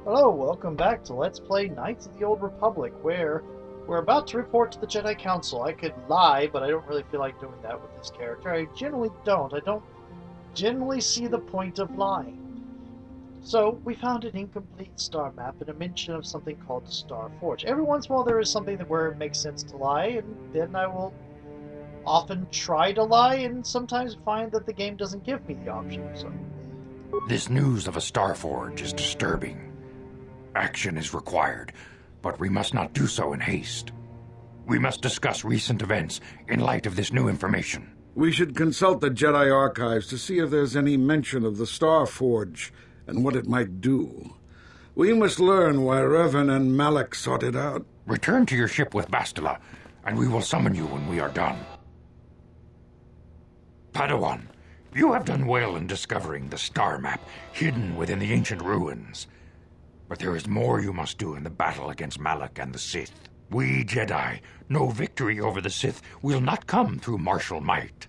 Hello, welcome back to Let's Play Knights of the Old Republic, where we're about to report to the Jedi Council. I could lie, but I don't really feel like doing that with this character. I generally don't. I don't generally see the point of lying. So, we found an incomplete star map and a mention of something called the Star Forge. Every once in a while there is something where it makes sense to lie, and then I will often try to lie and sometimes find that the game doesn't give me the option. So, This news of a Star Forge is disturbing. Action is required, but we must not do so in haste. We must discuss recent events in light of this new information. We should consult the Jedi archives to see if there's any mention of the Star Forge and what it might do. We must learn why Revan and Malak sought it out. Return to your ship with Bastila, and we will summon you when we are done. Padawan, you have done well in discovering the star map hidden within the ancient ruins. But there is more you must do in the battle against Malak and the Sith. We Jedi know victory over the Sith will not come through martial might.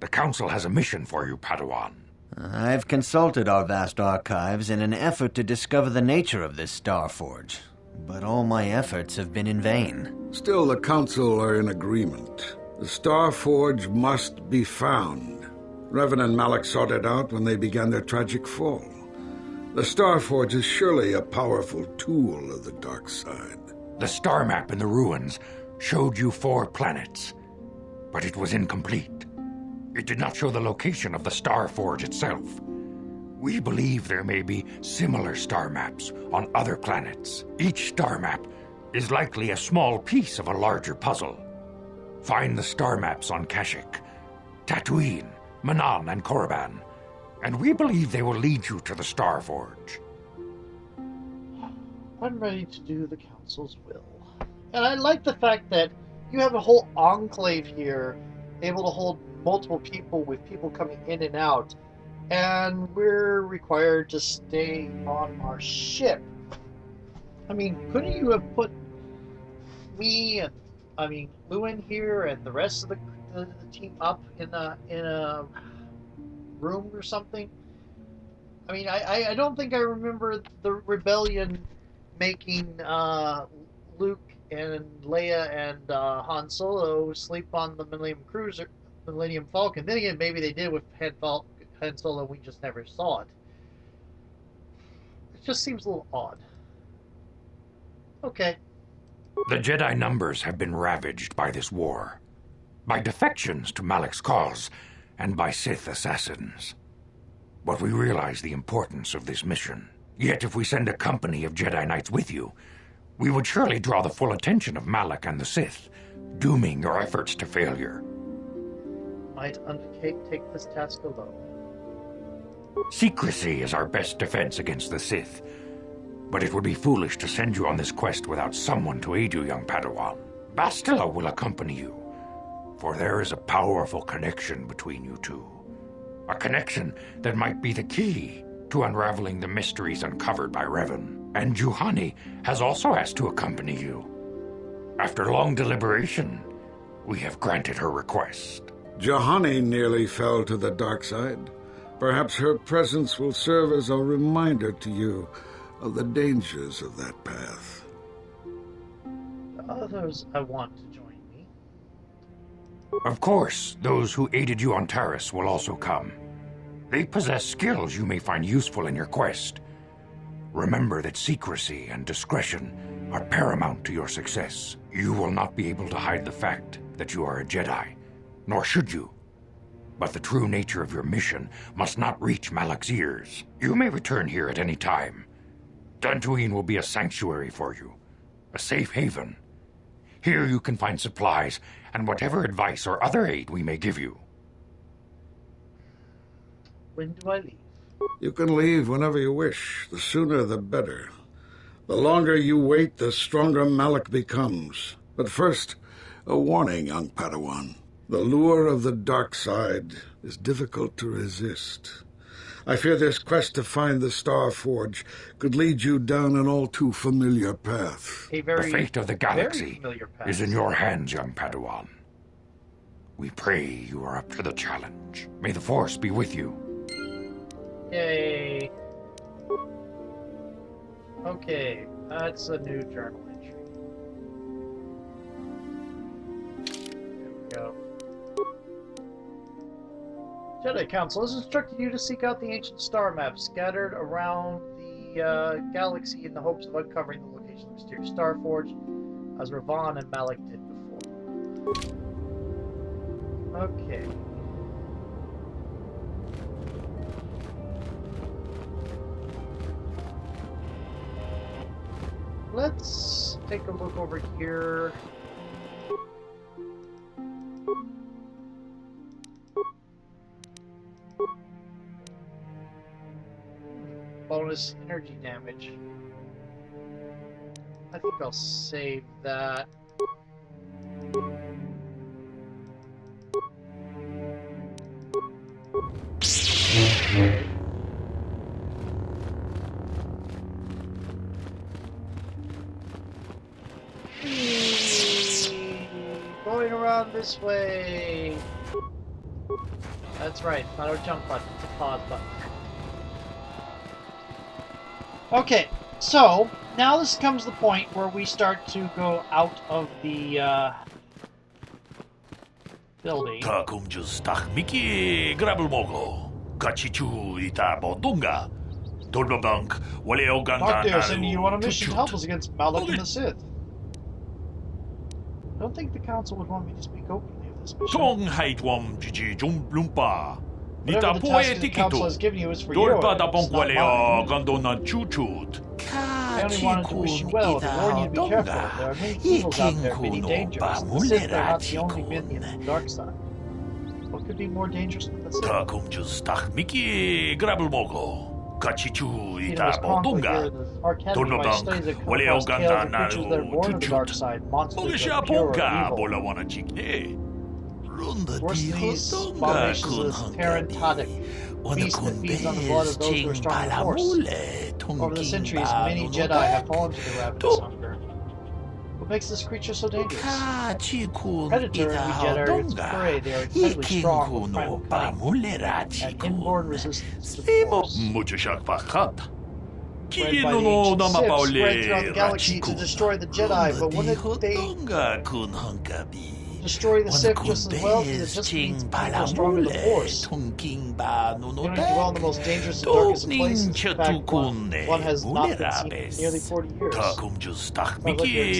The Council has a mission for you, Padawan. I've consulted our vast archives in an effort to discover the nature of this Star Forge, but all my efforts have been in vain. Still, the Council are in agreement. The Star Forge must be found. Revan and Malak sought it out when they began their tragic fall. The Star Forge is surely a powerful tool of the dark side. The star map in the ruins showed you 4 planets, but it was incomplete. It did not show the location of the Star Forge itself. We believe there may be similar star maps on other planets. Each star map is likely a small piece of a larger puzzle. Find the star maps on Kashyyyk, Tatooine, Manan, and Korriban, and we believe they will lead you to the Star Forge. I'm ready to do the Council's will. And I like the fact that you have a whole enclave here, able to hold multiple people with people coming in and out, and we're required to stay on our ship. I mean, couldn't you have put me and, Lewin here and the rest of the team up in a room or something? I mean, I don't think I remember the rebellion making Luke and Leia and Han Solo sleep on the Millennium Falcon. Then again, maybe they did with Han Solo. We just never saw it. It just seems a little odd. Okay. The Jedi numbers have been ravaged by this war, by defections to Malak's cause, and by Sith assassins. But we realize the importance of this mission. Yet if we send a company of Jedi Knights with you, we would surely draw the full attention of Malak and the Sith, dooming your efforts to failure. Might undertake take this task alone. Secrecy is our best defense against the Sith, but it would be foolish to send you on this quest without someone to aid you, young Padawan. Bastila will accompany you, for there is a powerful connection between you two. A connection that might be the key to unraveling the mysteries uncovered by Revan. And Juhani has also asked to accompany you. After long deliberation, we have granted her request. Juhani nearly fell to the dark side. Perhaps her presence will serve as a reminder to you of the dangers of that path. Others I want to join me. Of course, those who aided you on Taris will also come. They possess skills you may find useful in your quest. Remember that secrecy and discretion are paramount to your success. You will not be able to hide the fact that you are a Jedi, nor should you. But the true nature of your mission must not reach Malak's ears. You may return here at any time. Dantooine will be a sanctuary for you, a safe haven. Here you can find supplies and whatever advice or other aid we may give you. When do I leave? You can leave whenever you wish. The sooner the better. The longer you wait, the stronger Malak becomes. But first, a warning, young Padawan. The lure of the dark side is difficult to resist. I fear this quest to find the Star Forge could lead you down an all too familiar path. The fate of the galaxy is in your hands, young Padawan. We pray you are up to the challenge. May the Force be with you. Yay. Okay, that's a new journal entry. There we go. Jedi Council has instructed you to seek out the ancient star maps scattered around the galaxy in the hopes of uncovering the location of the mysterious Star Forge, as Ravan and Malak did before. Okay. Let's take a look over here. Bonus energy damage. I think I'll save that. Going around this way. That's right, it's not a jump button, it's a pause button. Okay, so now this comes the point where we start to go out of the building. Takum just tak Mickey grabul mogo. Kachichu ita bodunga. Dolbabank wale oganda Doctor, sending you on a mission to help us against Malak and the Sith. I don't think the council would want me to speak openly of this mission. Tong haitwam jiji jumblumpa. Whatever Nita the poe task the council has tikito. given you is for you. Dolpa da It's bonk not wale mine. ogandona chuchut. I only wanted to wish you well, to warn you to be careful. There are many evils out there, many dangers. The Sith are not the only minions of the dark side. What could be more dangerous than the Sith? Takum just tak Mickey grabul mogo. Kachichu You know, ita this conflict here, bodunga. the Arcademy by studies that come Wale across tales oganda of creatures that are born of the dark side, monsters Mogisha that are pure or ponka evil. bola wana chikne. Runda Worse than these abominations is this Terrantodic beast that feeds on the blood of those who are strong in force. Over the centuries, many Jedi have fallen to the ravenous hunger. What makes this creature so dangerous? Predator and we Jedi are its prey. They are incredibly strong with primal cunning and inborn resistance to the force. Bred by the ancient Sith, spread throughout the galaxy to destroy the Jedi, but wouldn't they destroy the Sith just as well? Because it just means people stronger than the Force. You don't dwell in the most dangerous and darkest of places. In fact, one has not been seen in nearly 40 years. Sounds like you're extinct. 40 years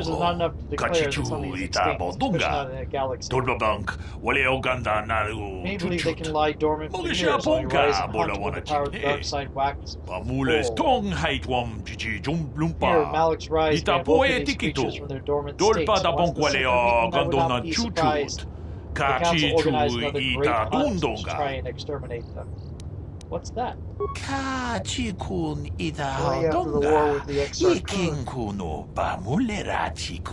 is not enough to declare that something is extinct, especially not in a galaxy. Many believe they can lie dormant for years, only rise and hunt when the power of the dark side waxes. Here, Malak's rise may have woken these creatures from their dormant states. Once the Sith are weakened, I would not be surprised if the council organized another great hunt to try and exterminate them. What's that? Only after the war with the Exar Kun,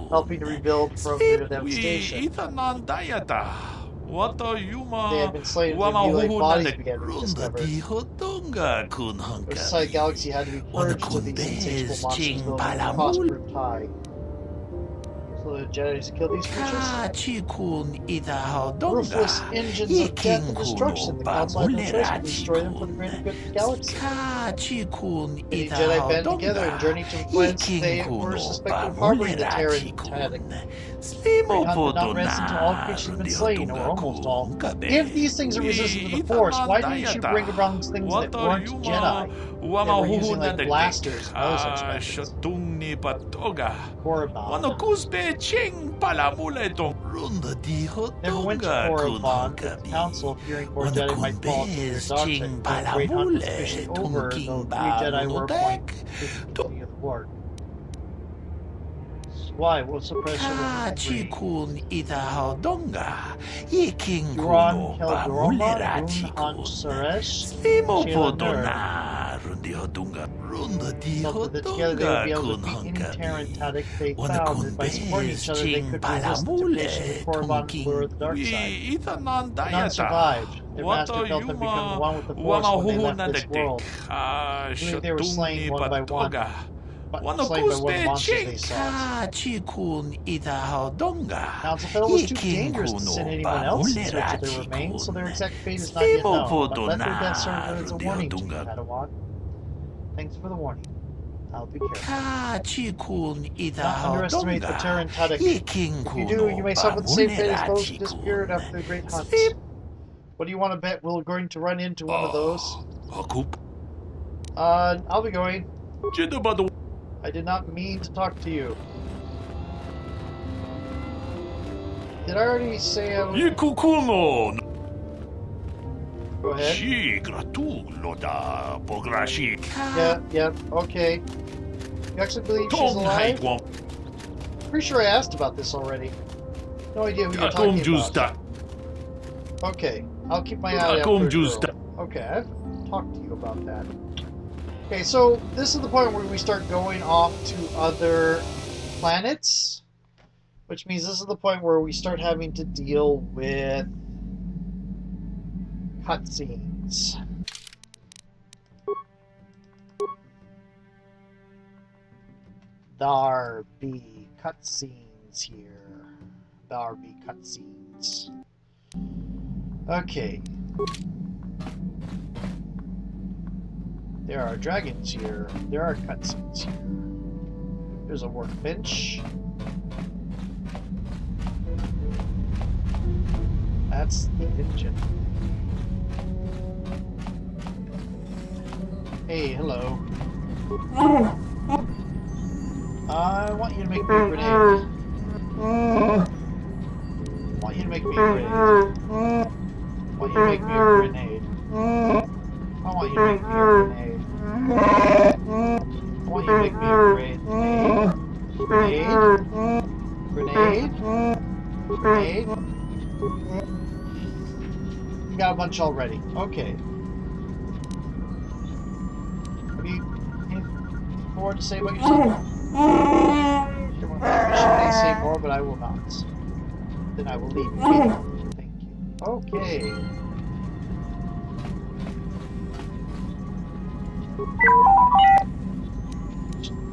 helping to rebuild from the devastation. They had been slain and mutilated bodies began to be discovered. The Society Galaxy had to be purged of these insatiable monsters, though the cost proved high. So the Jedi killed these creatures? Ruthless engines of death and destruction. The Council had no choice but to destroy them for the greater good of the galaxy. Many Jedi band together and journeyed to planets they were suspected of harboring the Terrantodic. Great hunt did not rest until all creatures had been slain, or almost all. If these things are resistant to the Force, why didn't you bring around things that weren't Jedi? They were using like blasters and other such methods. Korriban. Never went to Korriban, but the Council, fearing more Jedi might fall into their dark side, the Great Hunt was officially over, though 3 Jedi were appointed to continue the work. Why? What's the pressure of the Duran Keldroma, Run Han Suresh, Sheila Felt that together they would be able to beat any Terrantodic they found, and by supporting each other they could resist the temptation of Korriban's lure of the dark side. None survived. Their master felt them become one with the Force when they left this world. I believe they were slain one by one. Slain by one of the monsters they saw. Council felt it was too dangerous to send anyone else in search of their remains, so their exact fate is not yet known. But let their death serve as a warning to you, Padawan. Thanks for the warning. I'll be careful. Kachikun Not ida underestimate the donga. Tarantatic. If you do, you may suffer the same fate as those who disappeared after the Great Hunt. What do you want to bet we're going to run into one of those? Akup. I'll be going. Jidabado. I did not mean to talk to you. Did I already say I was... Yikukuno. Go ahead. Shi gratulo da pograshi. Yeah, okay. You actually believe she's alive? Pretty sure I asked about this already. No idea who you're talking about. Okay, I'll keep my eye out for a girl. Okay, I've talked to you about that. Okay, so this is the point where we start going off to other planets. Which means this is the point where we start having to deal with cutscenes. There be cutscenes here. There be cutscenes. Okay. There are dragons here. There are cutscenes here. There's a workbench. That's the engine. Hey, hello. I want you to make me a grenade. I want you to make me a grenade. I want you to make me a grenade. I want you to make me a grenade. I want you to make me a grenade. Grenade. Grenade. You got a bunch already. Okay. Have you anything more to say about yourself? Should I say more, but I will not. Then I will leave you. Thank you. Okay.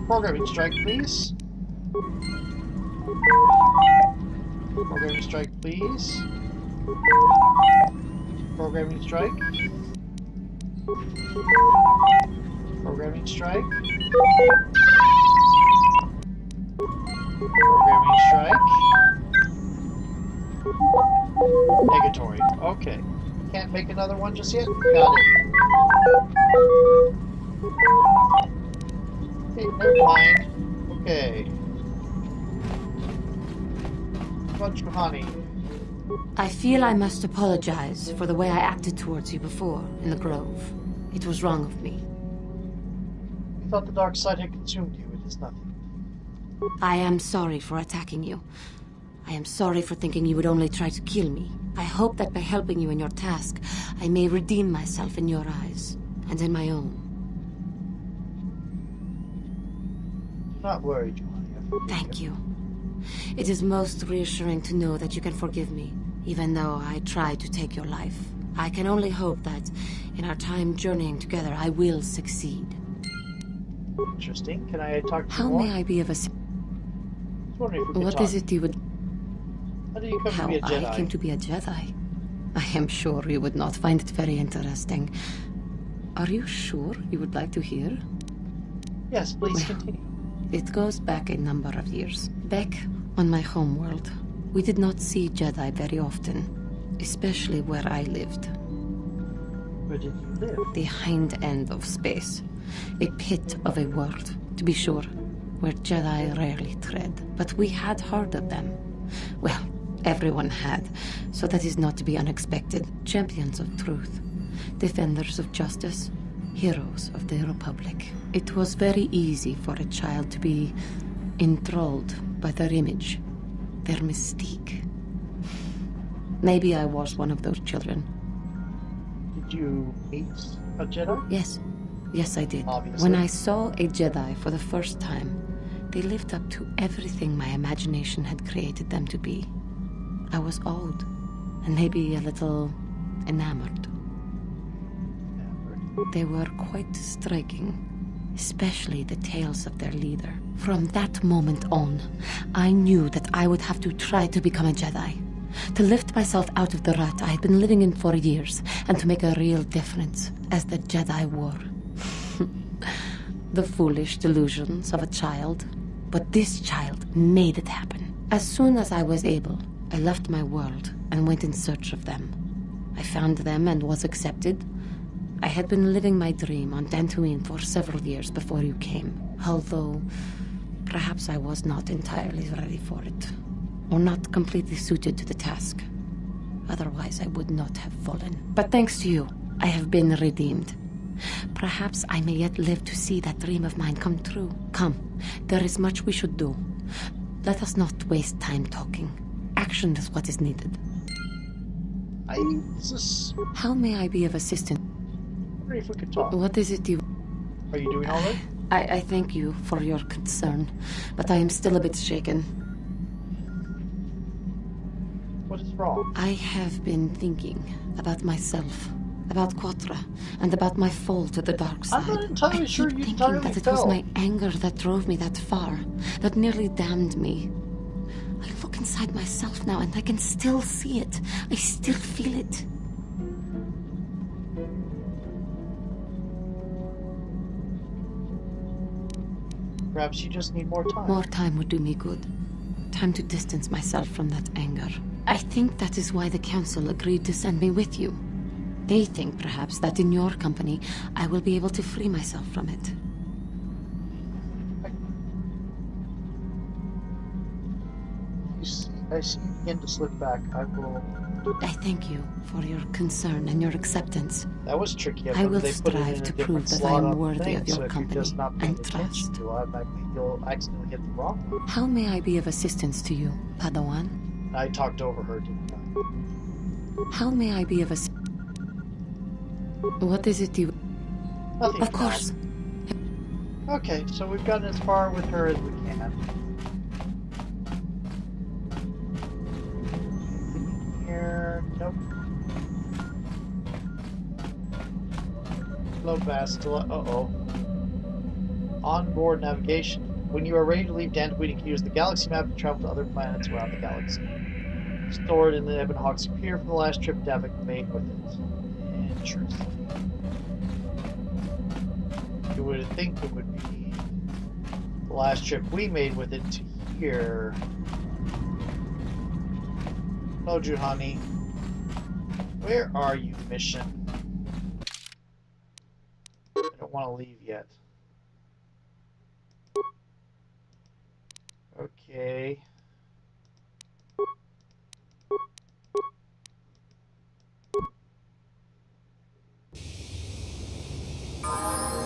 Programming strike, please. Programming strike, please. Programming strike. Programming strike. Programming strike. Negatory. Okay. Can't make another one just yet? Got it. Okay, never mind. Okay. Bunch of honey. I feel I must apologize for the way I acted towards you before, in the Grove. It was wrong of me. I thought the dark side had consumed you. It is nothing. I am sorry for attacking you. I am sorry for thinking you would only try to kill me. I hope that by helping you in your task, I may redeem myself in your eyes, and in my own. Do not worry, Johanna. Thank you. It is most reassuring to know that you can forgive me, even though I tried to take your life. I can only hope that, in our time journeying together, I will succeed. Interesting. Can I talk to you How more? may I be of a... What is it you would... How do you come How to be a Jedi? I came to be a Jedi? I am sure you would not find it very interesting. Are you sure you would like to hear? Yes, please Well, continue. It goes back a number of years. Back on my homeworld, we did not see Jedi very often, especially where I lived. Where did you live? The hind end of space. A pit of a world, to be sure, where Jedi rarely tread. But we had heard of them. Well, everyone had, so that is not to be unexpected. Champions of truth, defenders of justice, heroes of the Republic. It was very easy for a child to be enthralled by their image, their mystique. Maybe I was one of those children. Did you meet a Jedi? Yes, I did. Obviously. When I saw a Jedi for the first time, they lived up to everything my imagination had created them to be. I was awed, and maybe a little enamored. They were quite striking, especially the tales of their leader. From that moment on, I knew that I would have to try to become a Jedi. To lift myself out of the rut I had been living in for years, and to make a real difference as the Jedi wore. the foolish delusions of a child. But this child made it happen. As soon as I was able, I left my world and went in search of them. I found them and was accepted. I had been living my dream on Dantooine for several years before you came, although perhaps I was not entirely ready for it, or not completely suited to the task. Otherwise, I would not have fallen. But thanks to you, I have been redeemed. Perhaps I may yet live to see that dream of mine come true. Come, there is much we should do. Let us not waste time talking. Action is what is needed. How may I be of assistance? If we could talk. What is it you... Are you doing all right? I thank you for your concern, but I am still a bit shaken. What is wrong? I have been thinking about myself, about Quatra, and about my fall to the dark side. I'm not entirely sure you I keep thinking entirely that it fell. was my anger that drove me that far, that nearly damned me. I look inside myself now and I can still see it. I still feel it. Perhaps you just need more time. More time would do me good. Time to distance myself from that anger. I think that is why the council agreed to send me with you. They think, perhaps, that in your company, I will be able to free myself from it. I see you begin to slip back. I will... I thank you for your concern and your acceptance. That was tricky. I will They put it in strive a to different prove that I slot am on the worthy thing, of your so if company you're just not paying and attention trust. to it, automatically you'll accidentally hit the wrong one. How may I be of assistance to you, Padawan? I talked over her, didn't I? How may I be of What is it you... Nothing. Of course. Okay, so we've gotten as far with her as we can. Here, nope. Load Bastila, uh-oh. Onboard navigation. When you are ready to leave Dantooine, you can use the galaxy map to travel to other planets around the galaxy. Stored in the Ebon Hawk's Pier from the last trip Davik made with it. Interesting. You would think it would be the last trip we made with it to here. Hello, Juhani. Where are you, mission? I don't want to leave yet. Okay.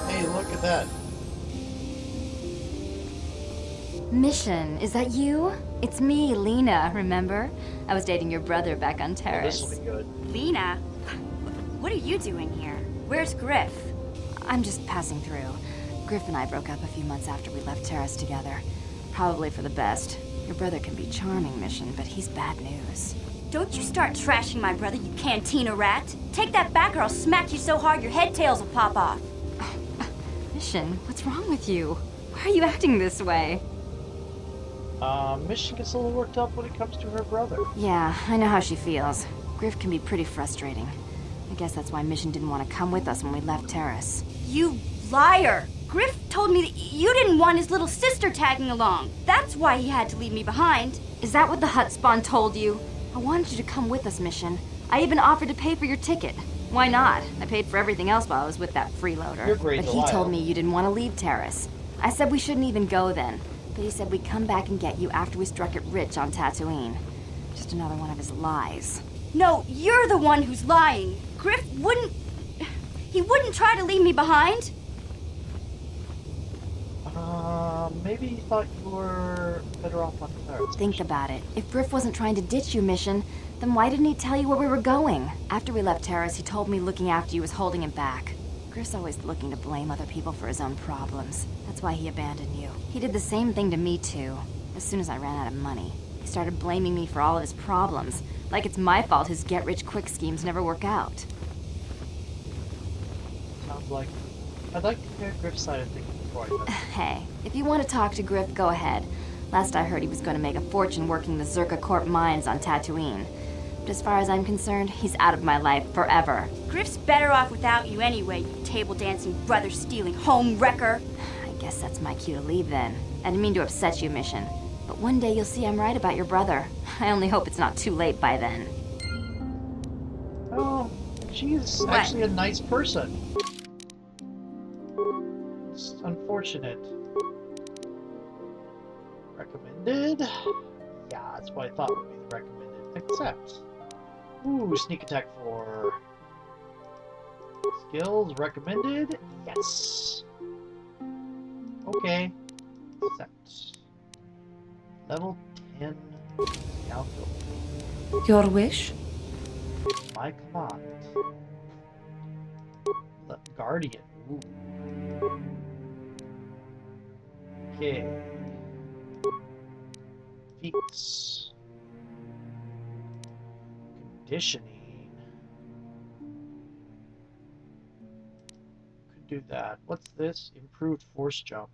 Hey, look at that. Mission, is that you? It's me, Lena, remember? I was dating your brother back on This Terrace. will be good. Lena, what are you doing here? Where's Griff? I'm just passing through. Griff and I broke up a few months after we left Terrace together. Probably for the best. Your brother can be charming, Mission, but he's bad news. Don't you start trashing my brother, you cantina rat. Take that back or I'll smack you so hard your head tails will pop off. Mission, what's wrong with you? Why are you acting this way? Mission gets a little worked up when it comes to her brother. Yeah, I know how she feels. Griff can be pretty frustrating. I guess that's why Mission didn't want to come with us when we left Terrace. You liar! Griff told me that you didn't want his little sister tagging along. That's why he had to leave me behind. Is that what the hut spawn told you? I wanted you to come with us, Mission. I even offered to pay for your ticket. Why not? I paid for everything else while I was with that freeloader. You're great, but he Delilah. told me you didn't want to leave Terrace. I said we shouldn't even go then. But he said we'd come back and get you after we struck it rich on Tatooine. Just another one of his lies. No, you're the one who's lying. Griff wouldn't... He wouldn't try to leave me behind. Maybe he thought you were better off on Claire's. Think about it. If Griff wasn't trying to ditch you, Mission, then why didn't he tell you where we were going? After we left Terrace, he told me looking after you was holding him back. Griff's always looking to blame other people for his own problems. That's why he abandoned you. He did the same thing to me, too. As soon as I ran out of money, he started blaming me for all of his problems. Like it's my fault his get-rich-quick schemes never work out. Sounds like... I'd like to hear Griff's side of things before I do. Hey, if you want to talk to Griff, go ahead. Last I heard, he was going to make a fortune working the Zerka Corp mines on Tatooine. But as far as I'm concerned, he's out of my life forever. Griff's better off without you anyway, you table-dancing, brother-stealing home wrecker. Guess that's my cue to leave then. I didn't mean to upset you, Mission. But one day you'll see I'm right about your brother. I only hope it's not too late by then. Oh, she's What? actually a nice person. It's unfortunate. Recommended? Yeah, that's what I thought would be the recommended. Accept. Ooh, sneak attack 4. Skills recommended? Yes. Okay. Accept. Level 10 scoundrel. Your wish? My command. Guardian. Ooh. Okay. Feats. Conditioning. Could do that. What's this? Improved force jump.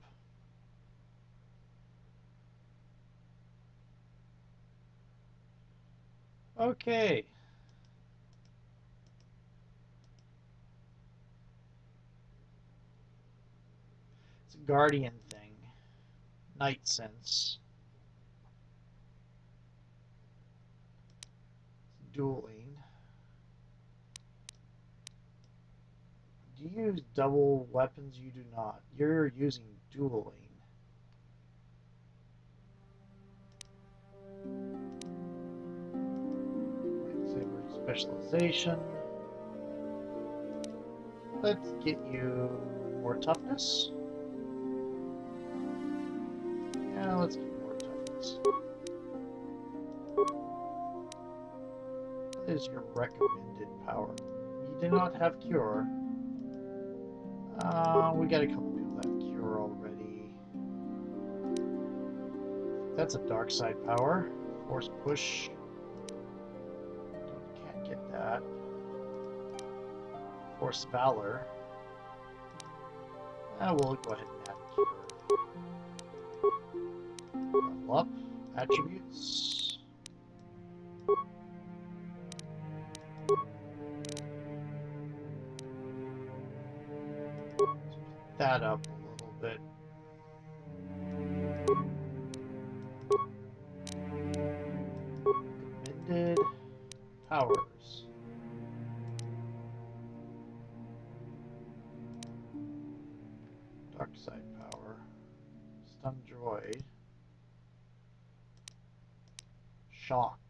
Okay. It's a guardian thing. Night sense. Dueling. Do you use double weapons? You do not. You're using dueling. Lightsaber specialization. Let's get you more toughness. Yeah, let's get more toughness. What is your recommended power? You do not have cure. We got a couple people that have cure already. That's a dark side power. Force push. Can't get that. Force valor. We'll go ahead and add cure. Level up. Attributes. That up a little bit. Recommended powers. Dark side power. Stun droid. Shock.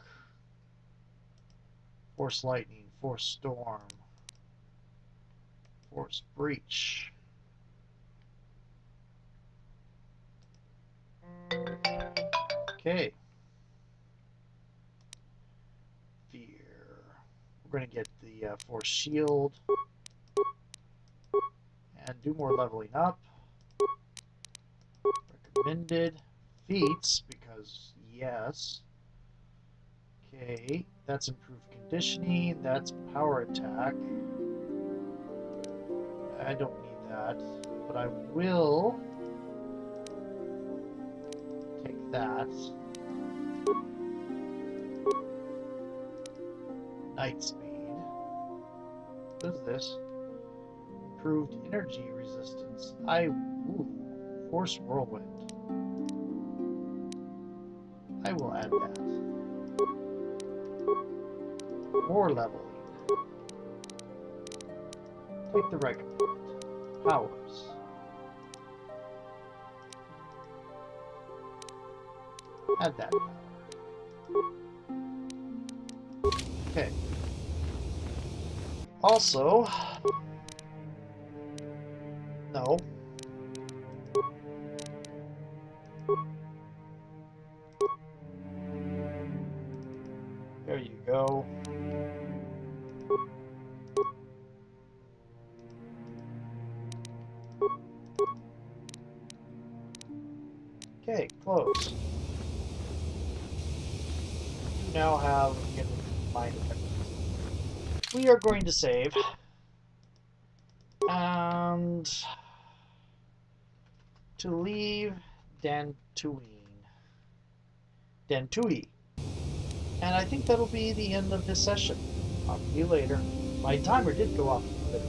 Force lightning. Force storm. Force breach. Okay. Fear. We're going to get the Force Shield. And do more leveling up. Recommended. Feats, because yes. Okay. That's improved conditioning. That's power attack. I don't need that. But I will take that. Night speed. What is this? Improved energy resistance. Force whirlwind. I will add that. More leveling. Take the recommended. Powers. Add that power. Okay. Also, no. There you go. Okay, close. You now have mind effect. We are going to save. And to leave Dantooine. And I think that'll be the end of this session. Talk to you later. My timer did go off a bit.